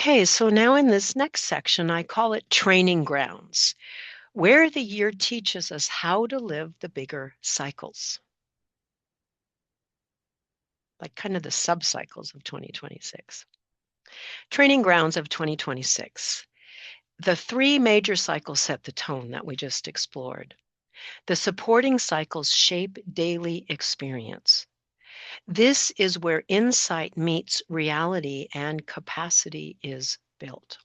Okay, so now in this next section, I call it training grounds, where the year teaches us how to live the bigger cycles, like kind of the sub-cycles of 2026. Training grounds of 2026. The three major cycles set the tone that we just explored. The supporting cycles shape daily experience. This is where insight meets reality and capacity is built.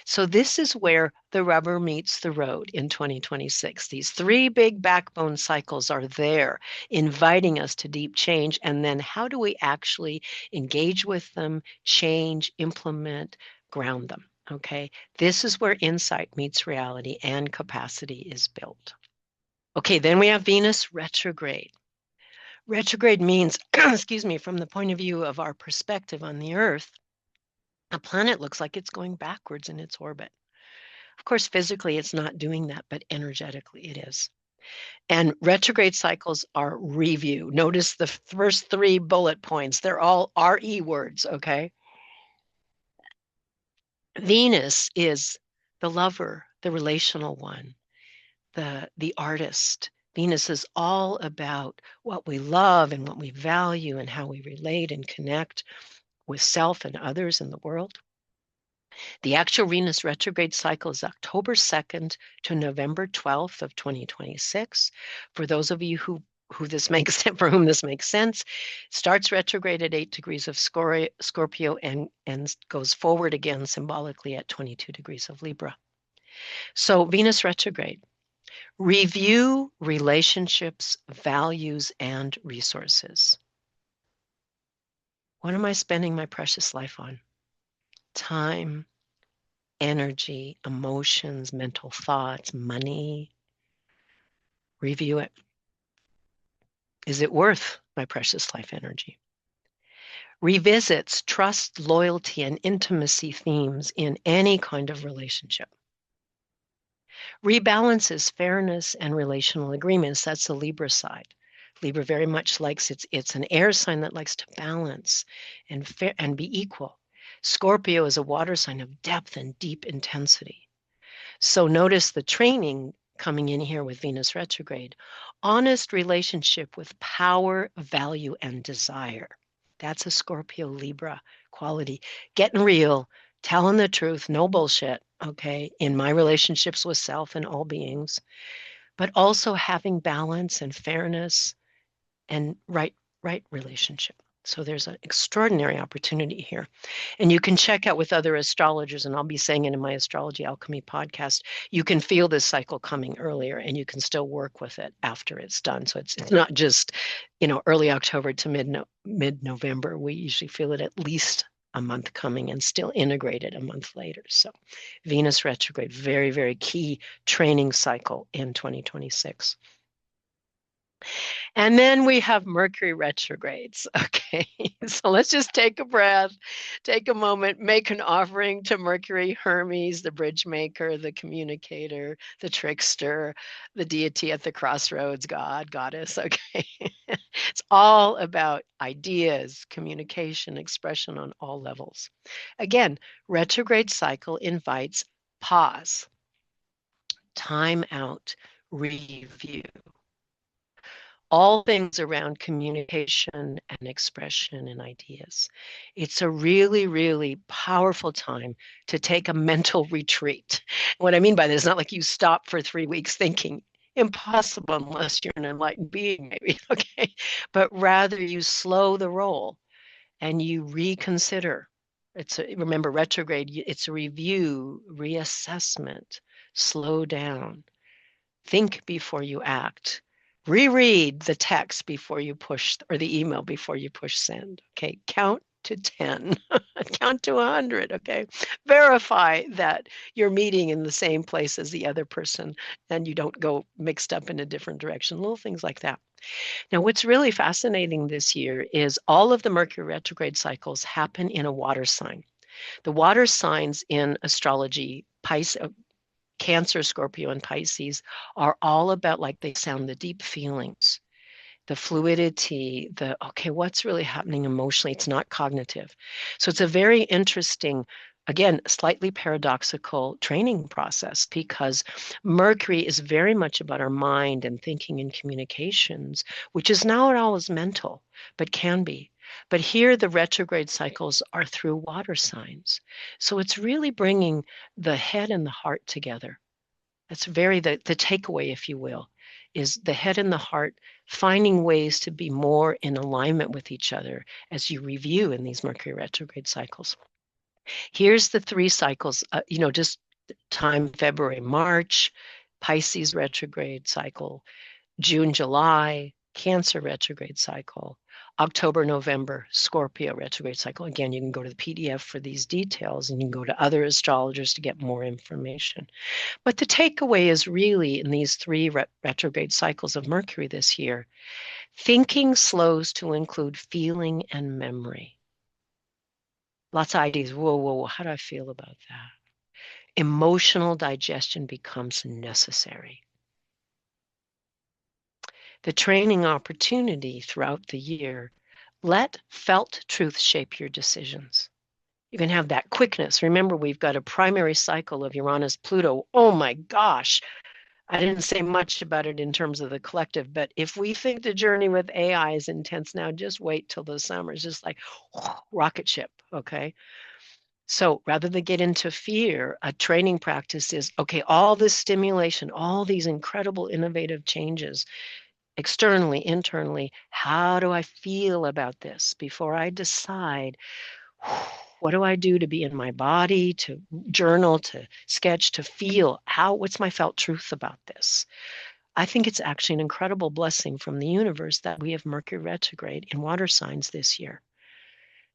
So this is where the rubber meets the road in 2026. These three big backbone cycles are there, inviting us to deep change. And then how do we actually engage with them, change, implement, ground them? Okay, this is where insight meets reality and capacity is built. Okay, then we have Venus retrograde. Retrograde means, excuse me, from the point of view of our perspective on the Earth, a planet looks like it's going backwards in its orbit. Of course, physically, it's not doing that, but energetically, it is. And retrograde cycles are review. Notice the first three bullet points. They're all RE words, okay? Venus is the lover, the relational one, the artist. Venus is all about what we love and what we value and how we relate and connect with self and others in the world. The actual Venus retrograde cycle is October 2nd to November 12th of 2026. For those of you who this makes for whom this makes sense, starts retrograde at 8 degrees of Scorpio and goes forward again symbolically at 22 degrees of Libra. So Venus retrograde. Review relationships, values, and resources. What am I spending my precious life on? Time, energy, emotions, mental thoughts, money. Review it. Is it worth my precious life energy? Revisits trust, loyalty, and intimacy themes in any kind of relationship. Rebalances fairness and relational agreements. That's the Libra side. Libra very much likes it's an air sign that likes to balance and be equal. Scorpio is a water sign of depth and deep intensity. So notice the training coming in here with Venus retrograde. Honest relationship with power, value, and desire. That's a Scorpio Libra quality. Getting real, telling the truth, no bullshit, okay, in my relationships with self and all beings, but also having balance and fairness and right relationship. So there's an extraordinary opportunity here. And you can check out with other astrologers, and I'll be saying it in my Astrology Alchemy podcast, you can feel this cycle coming earlier and you can still work with it after it's done. So it's not just, early October to mid-November. We usually feel it at least a month coming and still integrated a month later. So Venus retrograde, very, very key training cycle in 2026. And then we have Mercury retrogrades. Okay, so let's just take a breath, take a moment, make an offering to Mercury, Hermes, the bridge maker, the communicator, the trickster, the deity at the crossroads, God, goddess. Okay, it's all about ideas, communication, expression on all levels. Again, retrograde cycle invites pause, time out, review. All things around communication and expression and ideas. It's a really, really powerful time to take a mental retreat. What I mean by this is not like you stop for 3 weeks thinking, impossible unless you're an enlightened being, maybe, okay? But rather you slow the roll and you reconsider. Remember, retrograde, it's a review, reassessment, slow down, think before you act. Reread the text before you push, or the email before you push send. Okay, count to 10, count to 100. Okay, verify that you're meeting in the same place as the other person and you don't go mixed up in a different direction, little things like that. Now, what's really fascinating this year is all of the Mercury retrograde cycles happen in a water sign. The water signs in astrology, Cancer, Scorpio, and Pisces are all about, like they sound, the deep feelings, the fluidity, what's really happening emotionally? It's not cognitive. So it's a very interesting again, slightly paradoxical training process because Mercury is very much about our mind and thinking and communications, which is not always mental, but can be. But here, the retrograde cycles are through water signs. So it's really bringing the head and the heart together. That's the takeaway, if you will, is the head and the heart finding ways to be more in alignment with each other as you review in these Mercury retrograde cycles. Here's the 3 cycles, just time February, March, Pisces retrograde cycle, June, July, Cancer retrograde cycle, October, November, Scorpio retrograde cycle. Again, you can go to the PDF for these details and you can go to other astrologers to get more information. But the takeaway is really in these 3 retrograde cycles of Mercury this year, thinking slows to include feeling and memory. Lots of ideas. Whoa, how do I feel about that? Emotional digestion becomes necessary. The training opportunity throughout the year, let felt truth shape your decisions. You can have that quickness. Remember, we've got a primary cycle of Uranus, Pluto. Oh my gosh. I didn't say much about it in terms of the collective, but if we think the journey with AI is intense now, just wait till the summer. It's just like rocket ship, okay? So rather than get into fear, a training practice is, okay, all this stimulation, all these incredible innovative changes, externally, internally, how do I feel about this before I decide what do I do to be in my body, to journal, to sketch, to feel what's my felt truth about this? I think it's actually an incredible blessing from the universe that we have Mercury retrograde in water signs this year,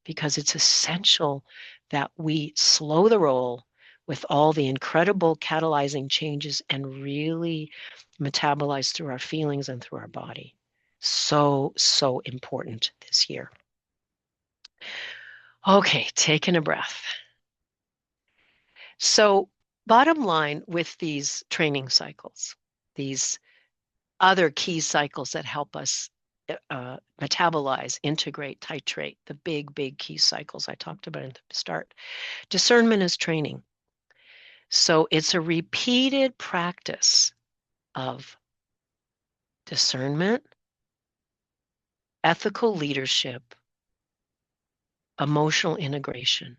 because it's essential that we slow the roll with all the incredible catalyzing changes and really metabolize through our feelings and through our body. So important this year. Okay, taking a breath. So bottom line with these training cycles, these other key cycles that help us metabolize, integrate, titrate, the big key cycles I talked about at the start. Discernment is training. So it's a repeated practice of discernment, ethical leadership, emotional integration.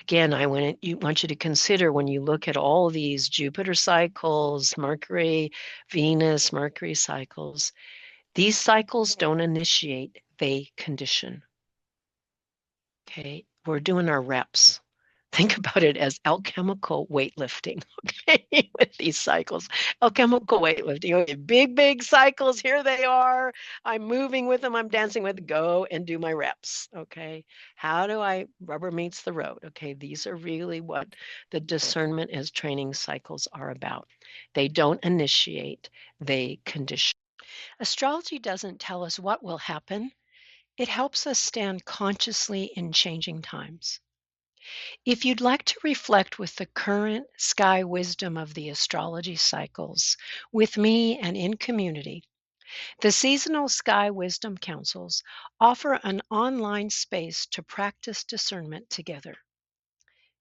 Again, I want you to consider when you look at all these Jupiter cycles, Mercury, Venus, Mercury cycles, these cycles don't initiate, they condition. Okay, we're doing our reps. Think about it as alchemical weightlifting, okay, with these cycles. Alchemical weightlifting, okay, big cycles, here they are. I'm moving with them, I'm dancing with, go and do my reps, okay? How do rubber meets the road, okay? These are really what the discernment as training cycles are about. They don't initiate, they condition. Astrology doesn't tell us what will happen. It helps us stand consciously in changing times. If you'd like to reflect with the current sky wisdom of the astrology cycles with me and in community, the seasonal sky wisdom councils offer an online space to practice discernment together.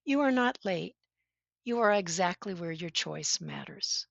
You are not late. You are exactly where your choice matters.